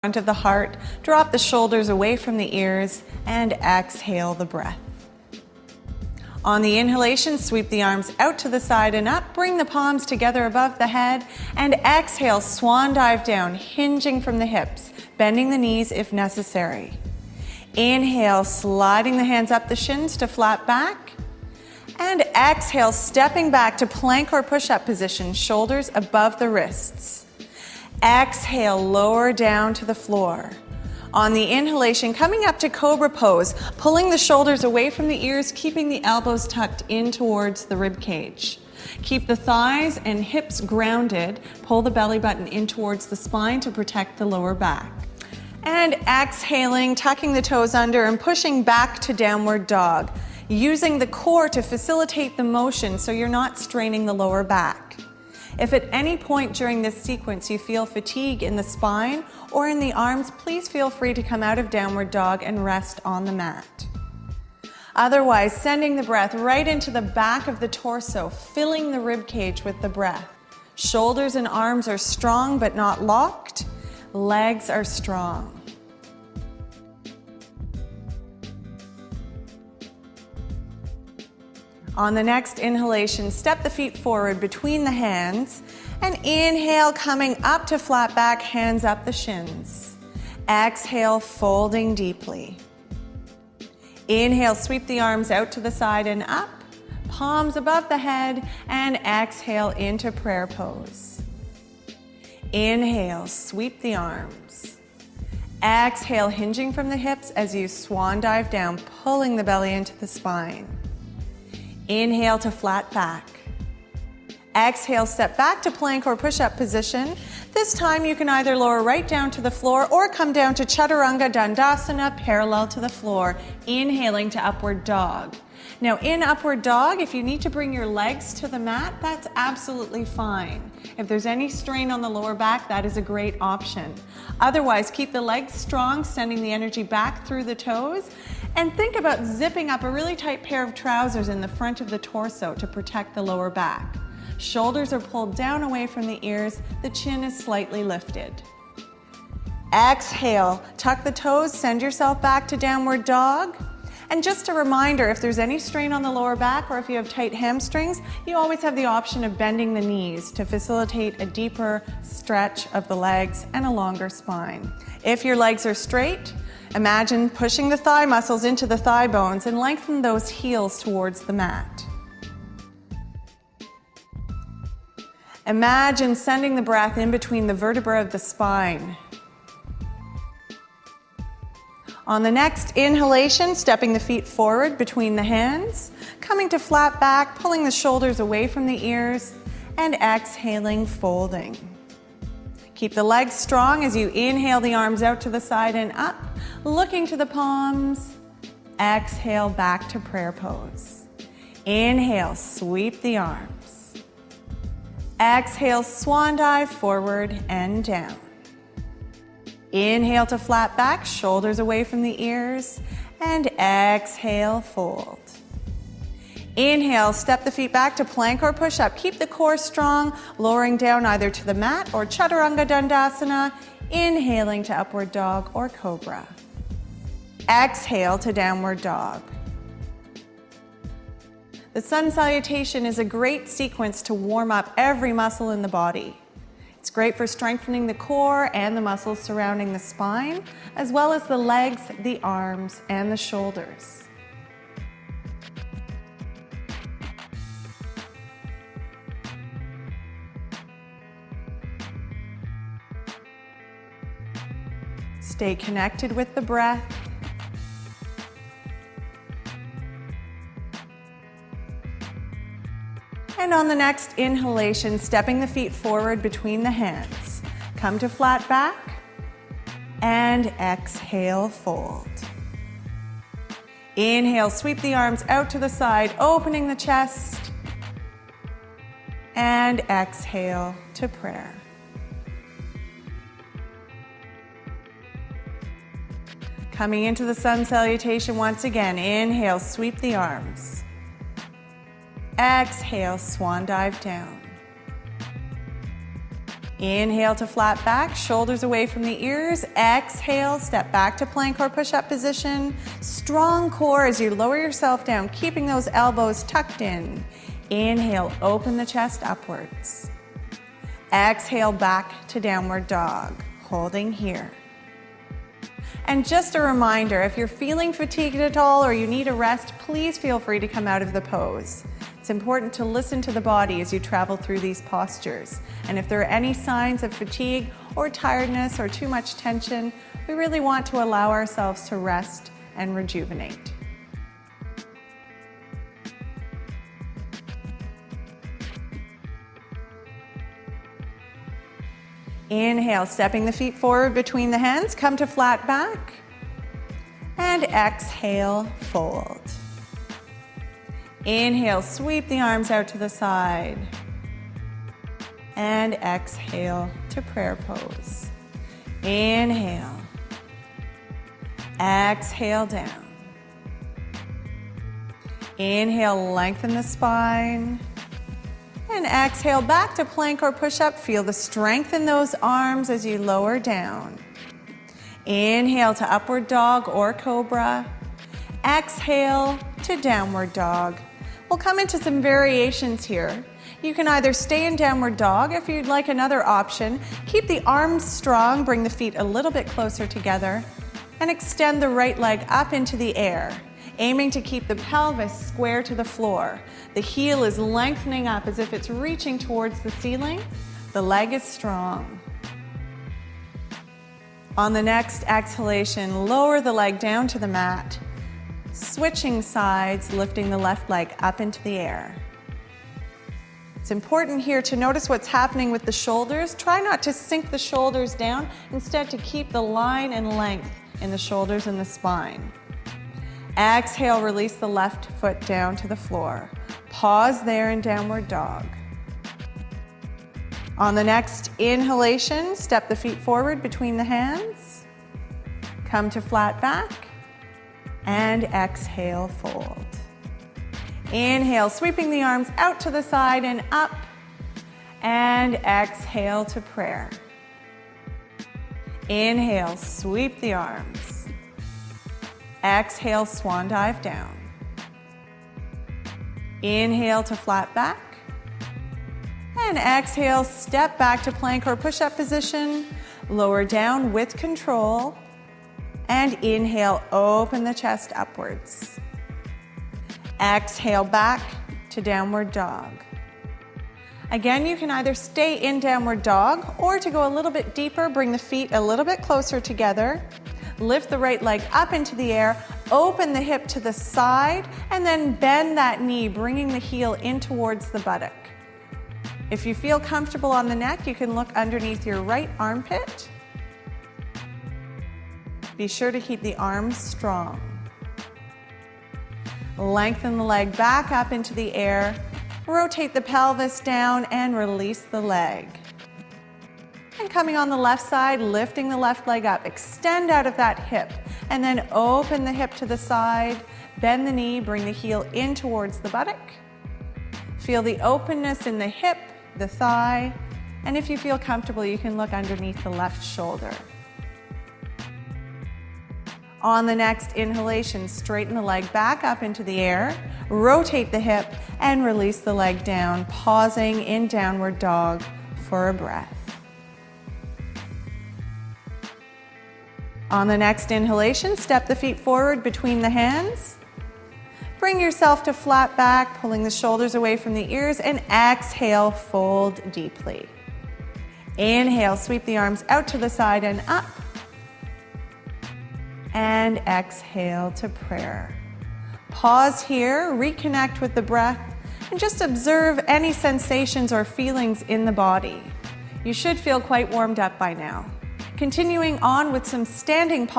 Front of the heart, drop the shoulders away from the ears, and exhale the breath. On the inhalation, sweep the arms out to the side and up, bring the palms together above the head, and exhale, swan dive down, hinging from the hips, bending the knees if necessary. Inhale, sliding the hands up the shins to flat back, and exhale, stepping back to plank or push-up position, shoulders above the wrists. Exhale, lower down to the floor. On the inhalation, coming up to cobra pose, pulling the shoulders away from the ears, keeping the elbows tucked in towards the rib cage. Keep the thighs and hips grounded. Pull the belly button in towards the spine to protect the lower back. And exhaling, tucking the toes under and pushing back to downward dog, using the core to facilitate the motion so you're not straining the lower back. If at any point during this sequence you feel fatigue in the spine or in the arms, please feel free to come out of downward dog and rest on the mat. Otherwise, sending the breath right into the back of the torso, filling the rib cage with the breath. Shoulders and arms are strong but not locked. Legs are strong. On the next inhalation, step the feet forward between the hands and inhale, coming up to flat back, hands up the shins. Exhale, folding deeply. Inhale, sweep the arms out to the side and up, palms above the head, and exhale into prayer pose. Inhale, sweep the arms. Exhale, hinging from the hips as you swan dive down, pulling the belly into the spine. Inhale to flat back. Exhale, step back to plank or push-up position. This time you can either lower right down to the floor or come down to Chaturanga Dandasana, parallel to the floor, inhaling to upward dog. Now in upward dog, if you need to bring your legs to the mat, that's absolutely fine. If there's any strain on the lower back, that is a great option. Otherwise, keep the legs strong, sending the energy back through the toes, and think about zipping up a really tight pair of trousers in the front of the torso to protect the lower back. Shoulders are pulled down away from the ears, the chin is slightly lifted. Exhale, tuck the toes, send yourself back to downward dog. And just a reminder, if there's any strain on the lower back or if you have tight hamstrings, you always have the option of bending the knees to facilitate a deeper stretch of the legs and a longer spine. If your legs are straight, imagine pushing the thigh muscles into the thigh bones and lengthen those heels towards the mat. Imagine sending the breath in between the vertebrae of the spine. On the next inhalation, stepping the feet forward between the hands, coming to flat back, pulling the shoulders away from the ears, and exhaling, folding. Keep the legs strong as you inhale the arms out to the side and up, looking to the palms. Exhale, back to prayer pose. Inhale, sweep the arms. Exhale, swan dive forward and down. Inhale to flat back, shoulders away from the ears, and exhale, fold. Inhale, step the feet back to plank or push-up. Keep the core strong, lowering down either to the mat or Chaturanga Dandasana, inhaling to upward dog or cobra. Exhale to downward dog. The Sun Salutation is a great sequence to warm up every muscle in the body. It's great for strengthening the core and the muscles surrounding the spine, as well as the legs, the arms, and the shoulders. Stay connected with the breath. And on the next inhalation, stepping the feet forward between the hands. Come to flat back and exhale, fold. Inhale, sweep the arms out to the side, opening the chest. And exhale to prayer. Coming into the Sun Salutation once again. Inhale, sweep the arms. Exhale, swan dive down. Inhale to flat back, shoulders away from the ears. Exhale, step back to plank or push-up position. Strong core as you lower yourself down, keeping those elbows tucked in. Inhale, open the chest upwards. Exhale, back to downward dog, holding here. And just a reminder, if you're feeling fatigued at all or you need a rest, please feel free to come out of the pose. It's important to listen to the body as you travel through these postures. And if there are any signs of fatigue or tiredness or too much tension, we really want to allow ourselves to rest and rejuvenate. Inhale, stepping the feet forward between the hands, come to flat back. And exhale, fold. Inhale, sweep the arms out to the side. And exhale to prayer pose. Inhale. Exhale down. Inhale, lengthen the spine. And exhale back to plank or push-up. Feel the strength in those arms as you lower down. Inhale to upward dog or cobra. Exhale to downward dog. We'll come into some variations here. You can either stay in downward dog. If you'd like another option, keep the arms strong, bring the feet a little bit closer together, and extend the right leg up into the air, aiming to keep the pelvis square to the floor. The heel is lengthening up as if it's reaching towards the ceiling. The leg is strong. On the next exhalation, lower the leg down to the mat. Switching sides, lifting the left leg up into the air. It's important here to notice what's happening with the shoulders. Try not to sink the shoulders down, instead to keep the line and length in the shoulders and the spine. Exhale, release the left foot down to the floor. Pause there in downward dog. On the next inhalation, step the feet forward between the hands. Come to flat back. And exhale, fold. Inhale, sweeping the arms out to the side and up. And exhale to prayer. Inhale, sweep the arms. Exhale, swan dive down. Inhale to flat back. And exhale, step back to plank or push-up position. Lower down with control. And inhale, open the chest upwards. Exhale, back to downward dog. Again, you can either stay in downward dog, or to go a little bit deeper, bring the feet a little bit closer together. Lift the right leg up into the air, open the hip to the side, and then bend that knee, bringing the heel in towards the buttock. If you feel comfortable on the neck, you can look underneath your right armpit. Be sure to keep the arms strong. Lengthen the leg back up into the air, rotate the pelvis down, and release the leg. And coming on the left side, lifting the left leg up, extend out of that hip, and then open the hip to the side, bend the knee, bring the heel in towards the buttock. Feel the openness in the hip, the thigh, and if you feel comfortable, you can look underneath the left shoulder. On the next inhalation, straighten the leg back up into the air, rotate the hip, and release the leg down, pausing in downward dog for a breath. On the next inhalation, step the feet forward between the hands. Bring yourself to flat back, pulling the shoulders away from the ears, and exhale, fold deeply. Inhale, sweep the arms out to the side and up. And exhale to prayer. Pause here, reconnect with the breath, and just observe any sensations or feelings in the body. You should feel quite warmed up by now. Continuing on with some standing pause.